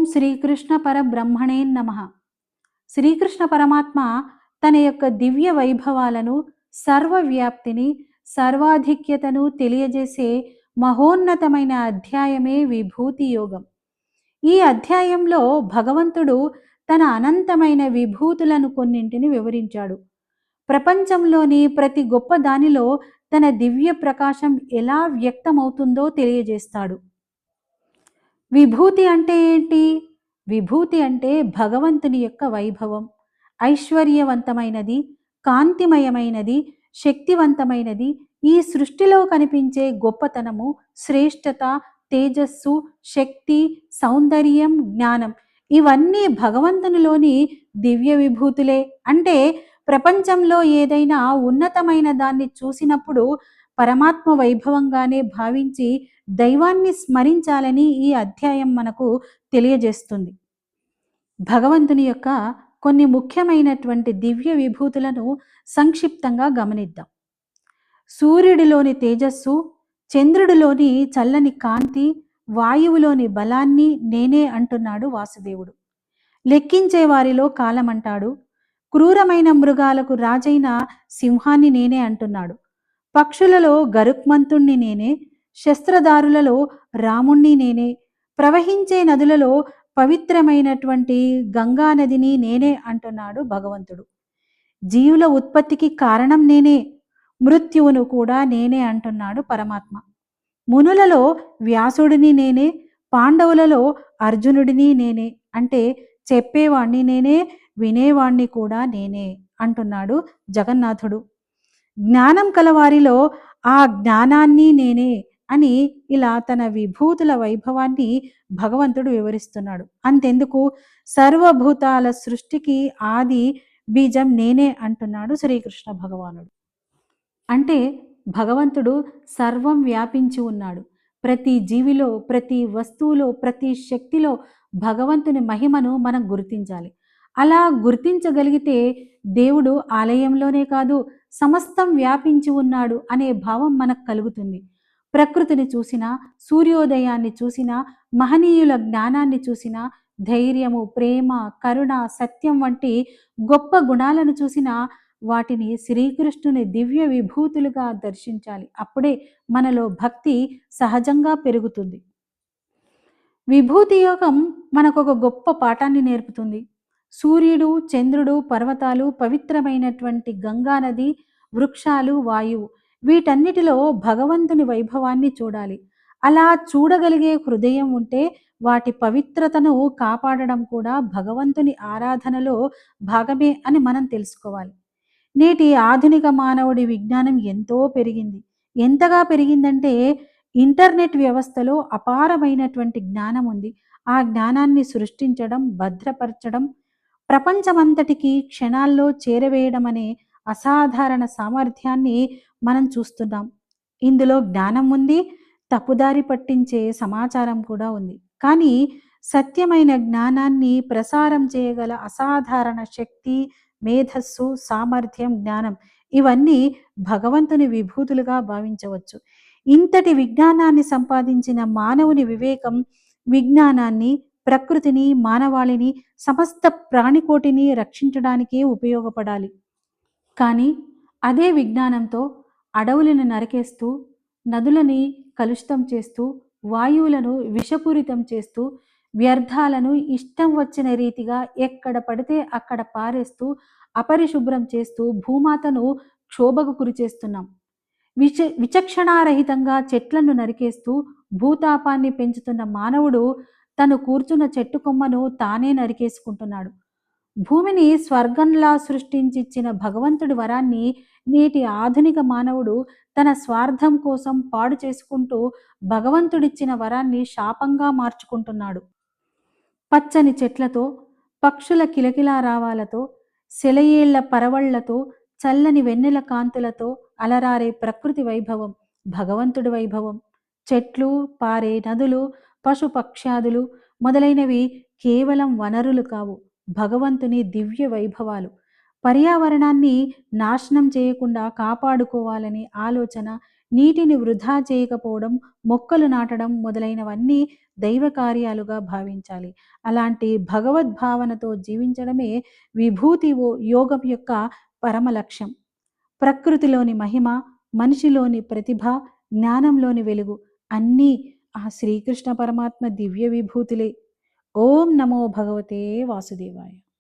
శ్రీకృష్ణ పరబ్రహ్మణే నమః. శ్రీకృష్ణ పరమాత్మ తన యొక్క దివ్య వైభవాలను, సర్వవ్యాప్తిని, సర్వాధిక్యతను తెలియజేసే మహోన్నతమైన అధ్యాయమే విభూతి యోగం. ఈ అధ్యాయంలో భగవంతుడు తన అనంతమైన విభూతులను కొన్నింటిని వివరించాడు. ప్రపంచంలోని ప్రతి గొప్ప దానిలో తన దివ్య ప్రకాశం ఎలా వ్యక్తమవుతుందో తెలియజేస్తాడు. విభూతి అంటే ఏంటి? విభూతి అంటే భగవంతుని యొక్క వైభవం. ఐశ్వర్యవంతమైనది, కాంతిమయమైనది, శక్తివంతమైనది, ఈ సృష్టిలో కనిపించే గొప్పతనము, శ్రేష్టత, తేజస్సు, శక్తి, సౌందర్యం, జ్ఞానం ఇవన్నీ భగవంతునిలోని దివ్య విభూతులే. అంటే ప్రపంచంలో ఏదైనా ఉన్నతమైన దాన్ని చూసినప్పుడు పరమాత్మ వైభవంగానే భావించి దైవాన్ని స్మరించాలని ఈ అధ్యాయం మనకు తెలియజేస్తుంది. భగవంతుని యొక్క కొన్ని ముఖ్యమైనటువంటి దివ్య విభూతులను సంక్షిప్తంగా గమనిద్దాం. సూర్యుడిలోని తేజస్సు, చంద్రుడిలోని చల్లని కాంతి, వాయువులోని బలాన్ని నేనే అంటున్నాడు వాసుదేవుడు. లెక్కించే వారిలో కాలమంటాడు. క్రూరమైన మృగాలకు రాజైన సింహాన్ని నేనే అంటున్నాడు. పక్షులలో గరుక్మంతుణ్ణి నేనే, శస్త్రదారులలో రాముణ్ణి నేనే, ప్రవహించే నదులలో పవిత్రమైనటువంటి గంగా నదిని నేనే అంటున్నాడు భగవంతుడు. జీవుల ఉత్పత్తికి కారణం నేనే, మృత్యువును కూడా నేనే అంటున్నాడు పరమాత్మ. మునులలో వ్యాసుడిని నేనే, పాండవులలో అర్జునుడిని నేనే. అంటే చెప్పేవాణ్ణి నేనే, వినేవాణ్ణి కూడా నేనే అంటున్నాడు జగన్నాథుడు. జ్ఞానం కలవారిలో ఆ జ్ఞానాన్ని నేనే అని ఇలా తన విభూతుల వైభవాన్ని భగవంతుడు వివరిస్తున్నాడు. అంతెందుకు, సర్వభూతాల సృష్టికి ఆది బీజం నేనే అంటున్నాడు శ్రీకృష్ణ భగవానుడు. అంటే భగవంతుడు సర్వం వ్యాపించి ఉన్నాడు. ప్రతి జీవిలో, ప్రతి వస్తువులో, ప్రతి శక్తిలో భగవంతుని మహిమను మనం గుర్తించాలి. అలా గుర్తించగలిగితే దేవుడు ఆలయంలోనే కాదు, సమస్తం వ్యాపించి ఉన్నాడు అనే భావం మనకు కలుగుతుంది. ప్రకృతిని చూసినా, సూర్యోదయాన్ని చూసినా, మహనీయుల జ్ఞానాన్ని చూసినా, ధైర్యము, ప్రేమ, కరుణ, సత్యం వంటి గొప్ప గుణాలను చూసినా వాటిని శ్రీకృష్ణుని దివ్య విభూతులుగా దర్శించాలి. అప్పుడే మనలో భక్తి సహజంగా పెరుగుతుంది. విభూతి యోగం మనకు ఒక గొప్ప పాఠాన్ని నేర్పుతుంది. సూర్యుడు, చంద్రుడు, పర్వతాలు, పవిత్రమైనటువంటి గంగా నది, వృక్షాలు, వాయువు వీటన్నిటిలో భగవంతుని వైభవాన్ని చూడాలి. అలా చూడగలిగే హృదయం ఉంటే వాటి పవిత్రతను కాపాడడం కూడా భగవంతుని ఆరాధనలో భాగమే అని మనం తెలుసుకోవాలి. నేటి ఆధునిక మానవుడి విజ్ఞానం ఎంతో పెరిగింది. ఎంతగా పెరిగిందంటే ఇంటర్నెట్ వ్యవస్థలో అపారమైనటువంటి జ్ఞానం ఉంది. ఆ జ్ఞానాన్ని సృష్టించడం, భద్రపరచడం, ప్రపంచమంతటికి క్షణాల్లో చేరవేయడం అనే అసాధారణ సామర్థ్యాన్ని మనం చూస్తున్నాం. ఇందులో జ్ఞానం ఉంది, తప్పుదారి పట్టించే సమాచారం కూడా ఉంది. కానీ సత్యమైన జ్ఞానాన్ని ప్రసారం చేయగల అసాధారణ శక్తి, మేధస్సు, సామర్థ్యం, జ్ఞానం ఇవన్నీ భగవంతుని విభూతులుగా భావించవచ్చు. ఇంతటి విజ్ఞానాన్ని సంపాదించిన మానవుని వివేకం విజ్ఞానాన్ని, ప్రకృతిని, మానవాళిని, సమస్త ప్రాణికోటిని రక్షించడానికే ఉపయోగపడాలి. కానీ అదే విజ్ఞానంతో అడవులను నరికేస్తూ, నదులని కలుషితం చేస్తూ, వాయువులను విషపూరితం చేస్తూ, వ్యర్థాలను ఇష్టం వచ్చిన రీతిగా ఎక్కడ పడితే అక్కడ పారేస్తూ, అపరిశుభ్రం చేస్తూ భూమాతను క్షోభకు గురి చేస్తున్నాం. విచక్షణారహితంగా చెట్లను నరికేస్తూ భూతాపాన్ని పెంచుతున్న మానవుడు తను కూర్చున్న చెట్టు కొమ్మను తానే నరికేసుకుంటున్నాడు. భూమిని స్వర్గంలా సృష్టించిచ్చిన భగవంతుడి వరాన్ని నేటి ఆధునిక మానవుడు తన స్వార్థం కోసం పాడు చేసుకుంటూ భగవంతుడిచ్చిన వరాన్ని శాపంగా మార్చుకుంటున్నాడు. పచ్చని చెట్లతో, పక్షుల కిలకిలా రావాలతో, సెలయేళ్ల పరవళ్లతో, చల్లని వెన్నెల కాంతులతో అలరారే ప్రకృతి వైభవం భగవంతుడి వైభవం. చెట్లు, పారే నదులు, పశుపక్ష్యాదులు మొదలైనవి కేవలం వనరులు కావు, భగవంతుని దివ్య వైభవాలు. పర్యావరణాన్ని నాశనం చేయకుండా కాపాడుకోవాలనే ఆలోచన నీటిని వృధా చేయకపోవడం, మొక్కలు నాటడం మొదలైనవన్నీ దైవ కార్యాలుగా భావించాలి. అలాంటి భగవద్భావనతో జీవించడమే యోగం యొక్క పరమ లక్ష్యం. ప్రకృతిలోని మహిమ, మనిషిలోని ప్రతిభ, జ్ఞానంలోని వెలుగు అన్నీ ఆ శ్రీకృష్ణ పరమాత్మ దివ్య విభూతులే. ఓం నమో భగవతే వాసుదేవాయ.